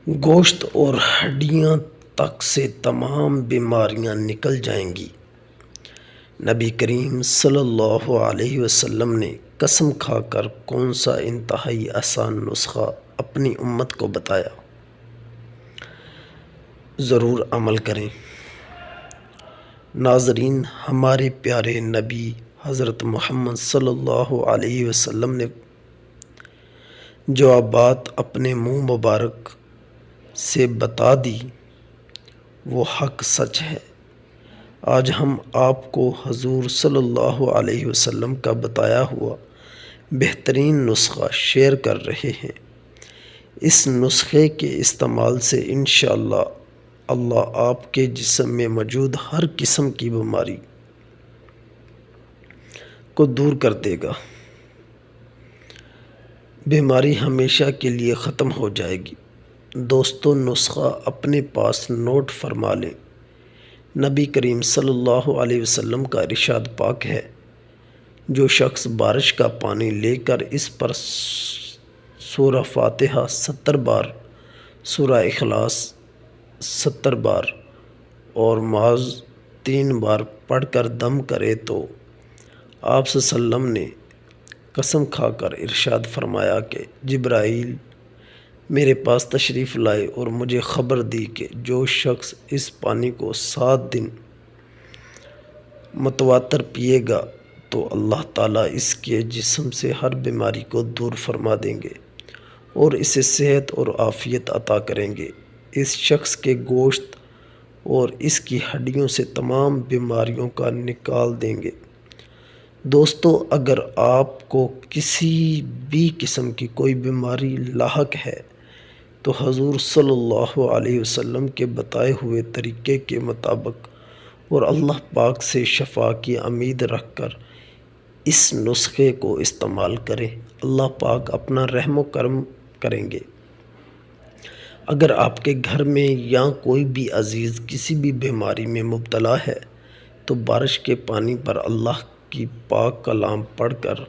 گوشت اور ہڈیاں تک سے تمام بیماریاں نکل جائیں گی۔ نبی کریم صلی اللہ علیہ وسلم نے قسم کھا کر کون سا انتہائی آسان نسخہ اپنی امت کو بتایا؟ ضرور عمل کریں۔ ناظرین، ہمارے پیارے نبی حضرت محمد صلی اللہ علیہ وسلم نے جو بات اپنے منہ مبارک سے بتا دی وہ حق سچ ہے۔ آج ہم آپ کو حضور صلی اللہ علیہ وسلم کا بتایا ہوا بہترین نسخہ شیئر کر رہے ہیں۔ اس نسخے کے استعمال سے انشاءاللہ اللہ آپ کے جسم میں موجود ہر قسم کی بیماری کو دور کر دے گا۔ بیماری ہمیشہ کے لیے ختم ہو جائے گی۔ دوستو، نسخہ اپنے پاس نوٹ فرما لیں۔ نبی کریم صلی اللہ علیہ وسلم کا ارشاد پاک ہے، جو شخص بارش کا پانی لے کر اس پر سورہ فاتحہ 70 بار، سورہ اخلاص 70 بار اور معوذ 3 بار پڑھ کر دم کرے تو آپ صلی اللہ علیہ وسلم نے قسم کھا کر ارشاد فرمایا کہ جبرائیل میرے پاس تشریف لائے اور مجھے خبر دی کہ جو شخص اس پانی کو 7 دن متواتر پیے گا تو اللہ تعالیٰ اس کے جسم سے ہر بیماری کو دور فرما دیں گے اور اسے صحت اور عافیت عطا کریں گے۔ اس شخص کے گوشت اور اس کی ہڈیوں سے تمام بیماریوں کا نکال دیں گے۔ دوستو، اگر آپ کو کسی بھی قسم کی کوئی بیماری لاحق ہے تو حضور صلی اللہ علیہ وسلم کے بتائے ہوئے طریقے کے مطابق اور اللہ پاک سے شفا کی امید رکھ کر اس نسخے کو استعمال کریں۔ اللہ پاک اپنا رحم و کرم کریں گے۔ اگر آپ کے گھر میں یا کوئی بھی عزیز کسی بھی بیماری میں مبتلا ہے تو بارش کے پانی پر اللہ کی پاک کلام پڑھ کر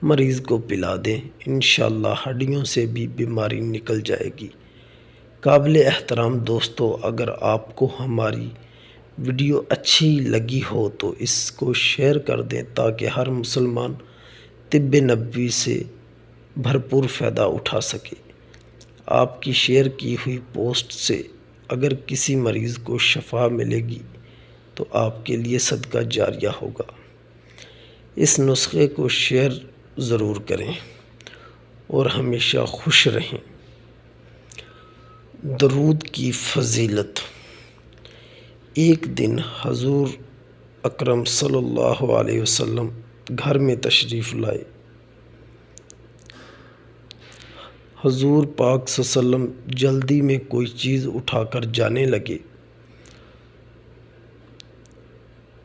مریض کو پلا دیں۔ انشاءاللہ ہڈیوں سے بھی بیماری نکل جائے گی۔ قابل احترام دوستو، اگر آپ کو ہماری ویڈیو اچھی لگی ہو تو اس کو شیئر کر دیں تاکہ ہر مسلمان طب نبوی سے بھرپور فائدہ اٹھا سکے۔ آپ کی شیئر کی ہوئی پوسٹ سے اگر کسی مریض کو شفا ملے گی تو آپ کے لیے صدقہ جاریہ ہوگا۔ اس نسخے کو شیئر ضرور کریں اور ہمیشہ خوش رہیں۔ درود کی فضیلت۔ ایک دن حضور اکرم صلی اللہ علیہ وسلم گھر میں تشریف لائے۔ حضور پاک صلی اللہ علیہ وسلم جلدی میں کوئی چیز اٹھا کر جانے لگے۔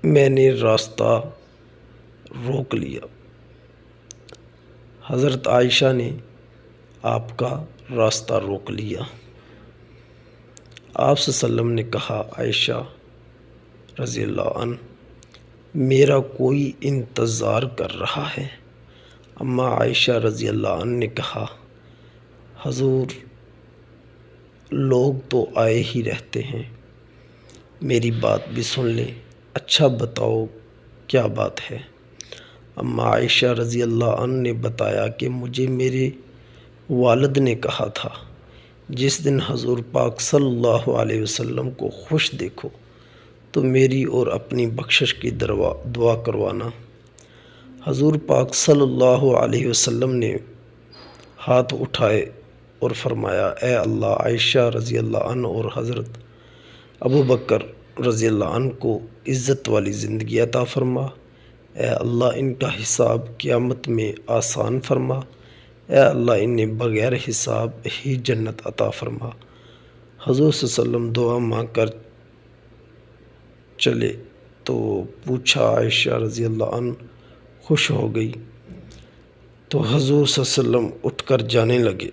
میں نے راستہ روک لیا۔ حضرت عائشہ نے آپ کا راستہ روک لیا۔ آپ صلی اللہ علیہ وسلم نے کہا، عائشہ رضی اللہ عنہ، میرا کوئی انتظار کر رہا ہے۔ اما عائشہ رضی اللہ عنہ نے کہا، حضور لوگ تو آئے ہی رہتے ہیں، میری بات بھی سن لیں۔ اچھا بتاؤ کیا بات ہے؟ اما عائشہ رضی اللہ عنہ نے بتایا کہ مجھے میرے والد نے کہا تھا، جس دن حضور پاک صلی اللہ علیہ وسلم کو خوش دیکھو تو میری اور اپنی بخشش کی دعا کروانا۔ حضور پاک صلی اللہ علیہ وسلم نے ہاتھ اٹھائے اور فرمایا، اے اللہ، عائشہ رضی اللہ عنہ اور حضرت ابو بکر رضی اللہ عنہ کو عزت والی زندگی عطا فرما۔ اے اللہ، ان کا حساب قیامت میں آسان فرما۔ اے اللہ، انہیں بغیر حساب ہی جنت عطا فرما۔ حضور صلی اللہ علیہ وسلم دعا مانگ کر چلے تو پوچھا، عائشہ رضی اللہ عنہ خوش ہو گئی تو حضور صلی اللہ علیہ وسلم اٹھ کر جانے لگے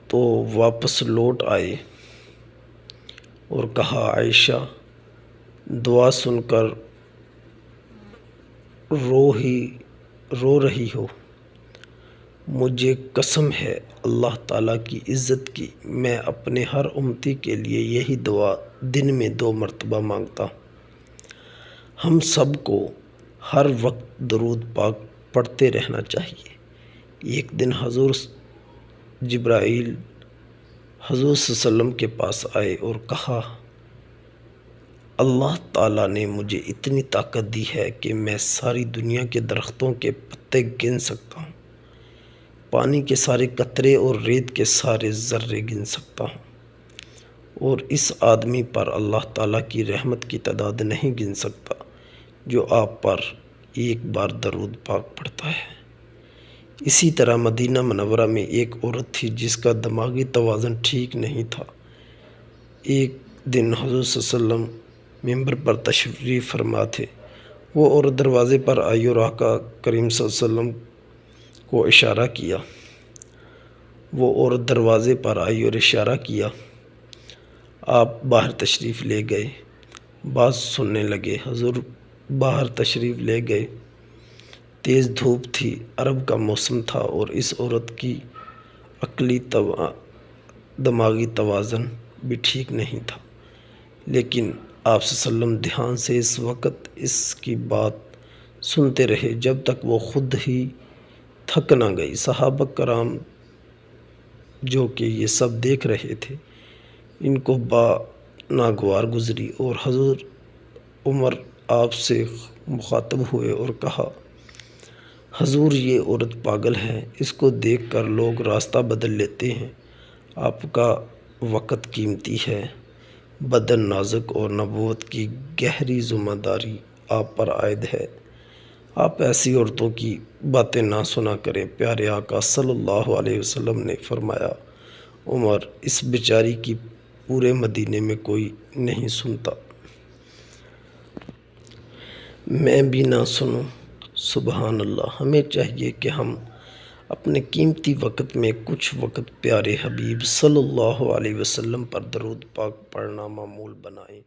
تو واپس لوٹ آئے اور کہا، عائشہ دعا سن کر رو رہی ہو؟ مجھے قسم ہے اللہ تعالیٰ کی عزت کی، میں اپنے ہر امتی کے لیے یہی دعا دن میں 2 مرتبہ مانگتا ہوں۔ ہم سب کو ہر وقت درود پاک پڑھتے رہنا چاہیے۔ ایک دن حضور جبرائیل حضور صلی اللہ علیہ وسلم کے پاس آئے اور کہا، اللہ تعالیٰ نے مجھے اتنی طاقت دی ہے کہ میں ساری دنیا کے درختوں کے پتے گن سکتا ہوں، پانی کے سارے قطرے اور ریت کے سارے ذرے گن سکتا ہوں، اور اس آدمی پر اللہ تعالیٰ کی رحمت کی تعداد نہیں گن سکتا جو آپ پر ایک بار درود پاک پڑھتا ہے۔ اسی طرح مدینہ منورہ میں ایک عورت تھی جس کا دماغی توازن ٹھیک نہیں تھا۔ ایک دن حضور صلی اللہ علیہ وسلم ممبر پر تشریف فرما تھے۔ وہ عورت دروازے پر آئی اور آقا کریم صلی اللہ علیہ وسلم کو اشارہ کیا۔ آپ باہر تشریف لے گئے۔ بات سننے لگے۔ حضور باہر تشریف لے گئے۔ تیز دھوپ تھی، عرب کا موسم تھا اور اس عورت کی عقلی دماغی توازن بھی ٹھیک نہیں تھا، لیکن آپ صلی اللہ علیہ وسلم دھیان سے اس وقت اس کی بات سنتے رہے جب تک وہ خود ہی تھک نہ گئی۔ صحابہ کرام جو کہ یہ سب دیکھ رہے تھے، ان کو ناگوار گزری اور حضور عمر آپ سے مخاطب ہوئے اور کہا، حضور یہ عورت پاگل ہے، اس کو دیکھ کر لوگ راستہ بدل لیتے ہیں۔ آپ کا وقت قیمتی ہے، بدن نازک اور نبوت کی گہری ذمہ داری آپ پر عائد ہے۔ آپ ایسی عورتوں کی باتیں نہ سنا کریں۔ پیارے آقا صلی اللہ علیہ وسلم نے فرمایا، عمر، اس بیچاری کی پورے مدینے میں کوئی نہیں سنتا، میں بھی نہ سنوں۔ سبحان اللہ۔ ہمیں چاہیے کہ ہم اپنے قیمتی وقت میں کچھ وقت پیارے حبیب صلی اللہ علیہ وسلم پر درود پاک پڑھنا معمول بنائیں۔